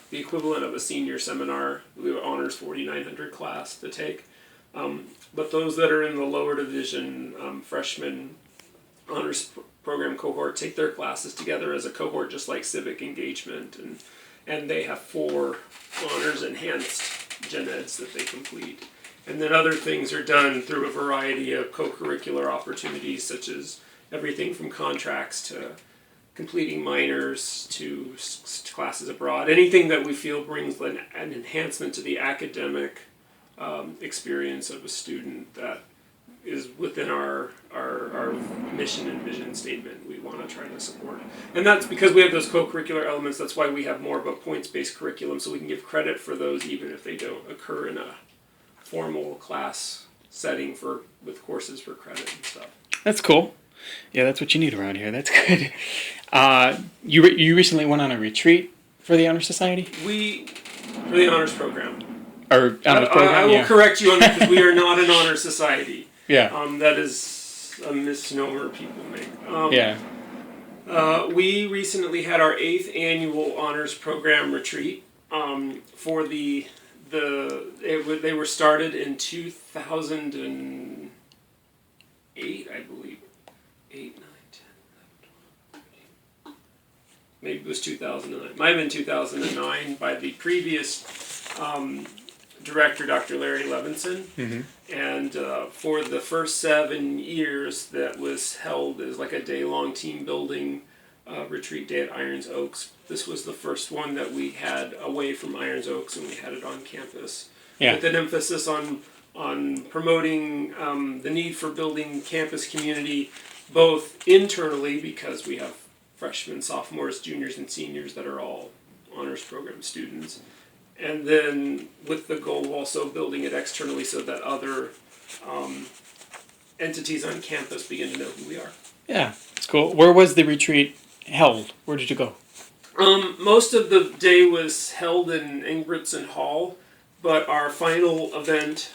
the equivalent of a senior seminar. We have honors 4900 class to take. But those that are in the lower division, freshman honors program cohort, take their classes together as a cohort, just like civic engagement, and they have 4 honors enhanced gen eds that they complete. And then other things are done through a variety of co-curricular opportunities, such as everything from contracts to completing minors to classes abroad. Anything that we feel brings an enhancement to the academic experience of a student that is within our mission and vision statement, we want to try to support. And that's because we have those co-curricular elements. That's why we have more of a points-based curriculum, so we can give credit for those even if they don't occur in a formal class setting with courses for credit and stuff. That's cool. Yeah, that's what you need around here. That's good. You recently went on a retreat for the Honor Society? For the honors program. Or honors program, I will correct you on that, because we are not an honor society. Yeah. That is a misnomer people make. Yeah. We recently had our 8th annual honors program retreat. For they were started in 2008, I believe. 8, 9, 10, 11, 12, 13. Maybe it was 2009. Might have been 2009 by the previous director, Dr. Larry Levinson. Mm-hmm. And for the first 7 years, that was held as like a day-long team building retreat day at Irons Oaks. This was the first one that we had away from Irons Oaks, and we had it on campus. Yeah. With an emphasis on promoting the need for building campus community, both internally, because we have freshmen, sophomores, juniors, and seniors that are all honors program students, and then with the goal of also building it externally so that other entities on campus begin to know who we are. Yeah, it's cool. Where was the retreat held? Where did you go? Most of the day was held in Ingebrigtsen Hall, but our final event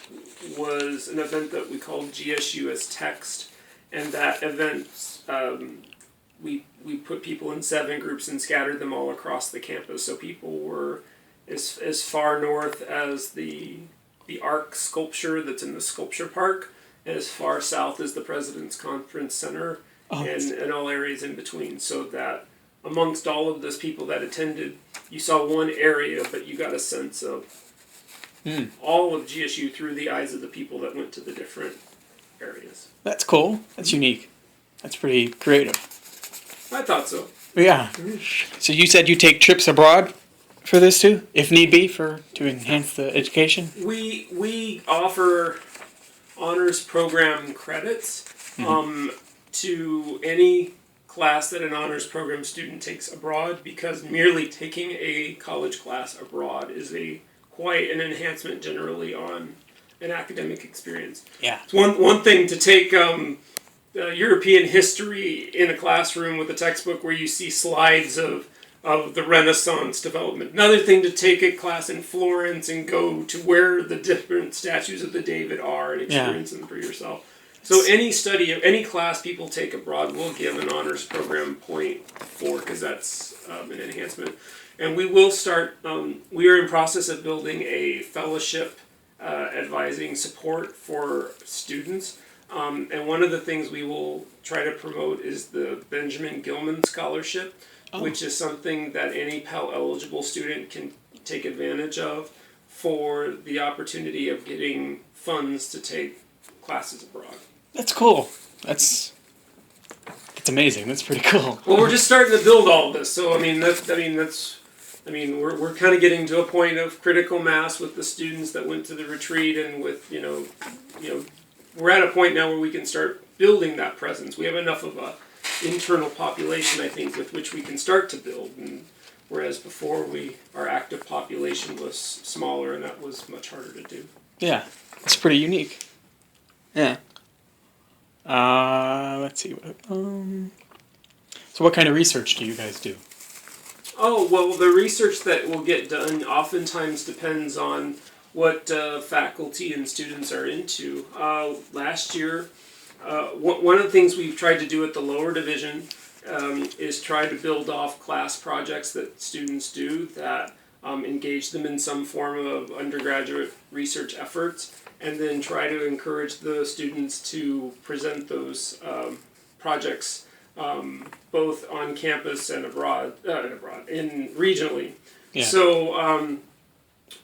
was an event that we called GSU as Text, and that event we put people in 7 groups and scattered them all across the campus, so people were as far north as the Arc sculpture that's in the sculpture park, and as far south as the President's Conference Center, and all areas in between, so that amongst all of those people that attended, you saw one area, but you got a sense of all of GSU through the eyes of the people that went to the different areas. That's cool. That's unique. That's pretty creative. I thought so. Yeah. So you said you take trips abroad for this too, if need be, to enhance the education? We offer honors program credits to any class that an honors program student takes abroad, because merely taking a college class abroad is quite an enhancement generally on an academic experience. Yeah. It's one thing to take European history in a classroom with a textbook where you see slides of the Renaissance development. Another thing to take a class in Florence and go to where the different statues of the David are and experience them for yourself. So any study of any class people take abroad will give an honors program point for, because that's an enhancement. And we will start, we are in process of building a fellowship advising support for students. And one of the things we will try to promote is the Benjamin Gilman Scholarship, which is something that any Pell eligible student can take advantage of for the opportunity of getting funds to take classes abroad. That's cool. That's amazing. That's pretty cool. Well, we're just starting to build all of this, so we're kind of getting to a point of critical mass with the students that went to the retreat, and with we're at a point now where we can start building that presence. We have enough of a internal population, I think, with which we can start to build, and whereas before our active population was smaller, and that was much harder to do. Yeah, it's pretty unique. Yeah. Let's see. So what kind of research do you guys do? Oh, well, the research that will get done oftentimes depends on what faculty and students are into. Last year, one of the things we've tried to do at the lower division is try to build off class projects that students do that engage them in some form of undergraduate research efforts, and then try to encourage the students to present those projects both on campus and in regionally. Yeah.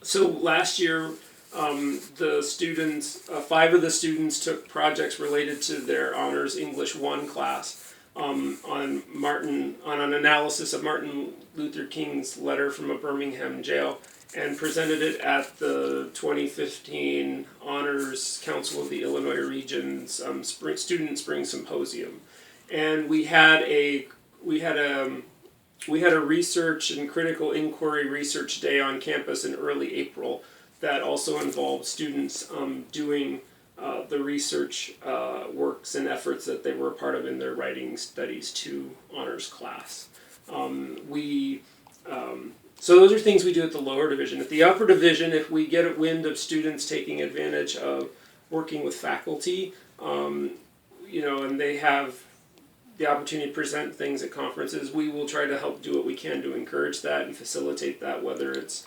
So last year, the students, 5 of the students took projects related to their honors English 1 class on an analysis of Martin Luther King's letter from a Birmingham jail, and presented it at the 2015 Honors Council of the Illinois Region's Student Spring Symposium, and we had a research and critical inquiry research day on campus in early April that also involved students doing the research works and efforts that they were a part of in their Writing Studies 2 honors class. So those are things we do at the lower division. At the upper division, if we get a wind of students taking advantage of working with faculty, and they have the opportunity to present things at conferences, we will try to help do what we can to encourage that and facilitate that, whether it's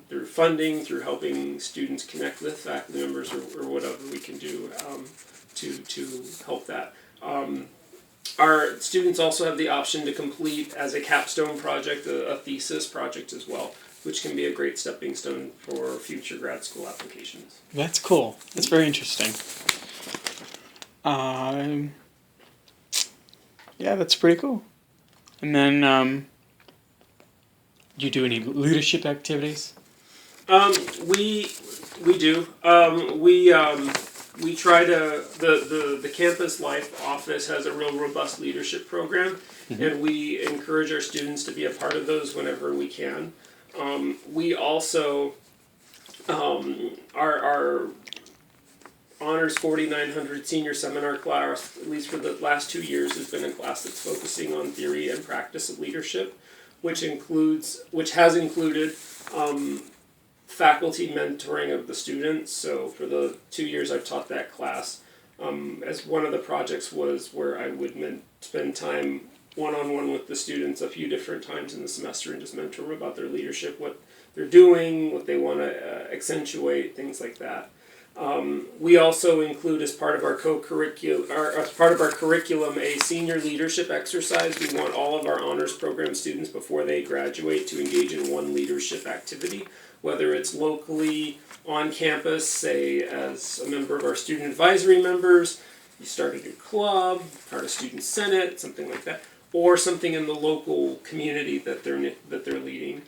through funding, through helping students connect with faculty members, or whatever we can do to help that. Our students also have the option to complete as a capstone project a thesis project as well, which can be a great stepping stone for future grad school applications. That's cool. That's very interesting. Yeah, that's pretty cool. And then, do you do any leadership activities? We do. We try to the Campus Life office has a real robust leadership program, and we encourage our students to be a part of those whenever we can. We also our Honors 4900 senior seminar class, at least for the last 2 years, has been a class that's focusing on theory and practice of leadership, which has included faculty mentoring of the students. So for the 2 years I've taught that class, as one of the projects was where I would spend time one-on-one with the students a few different times in the semester and just mentor them about their leadership, what they're doing, what they want to accentuate, things like that. We also include as part of our curriculum a senior leadership exercise. We want all of our honors program students before they graduate to engage in one leadership activity, whether it's locally on campus, say as a member of our student advisory members, you started your club, part of student senate, something like that, or something in the local community that they're leading,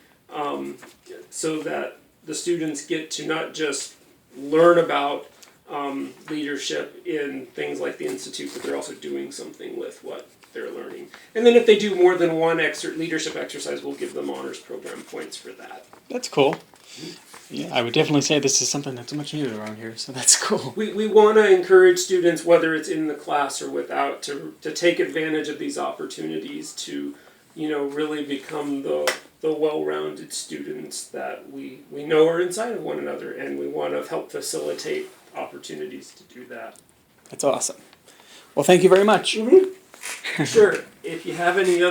so that the students get to not just learn about leadership in things like the Institute, but they're also doing something with what they're learning. And then if they do more than one leadership exercise, we'll give them honors program points for that. That's cool. Yeah, I would definitely say this is something that's much needed around here, so that's cool. We want to encourage students, whether it's in the class or without, to take advantage of these opportunities to, really become the well-rounded students that we know are inside of one another, and we want to help facilitate opportunities to do that. That's awesome. Well, thank you very much. Sure. If you have any other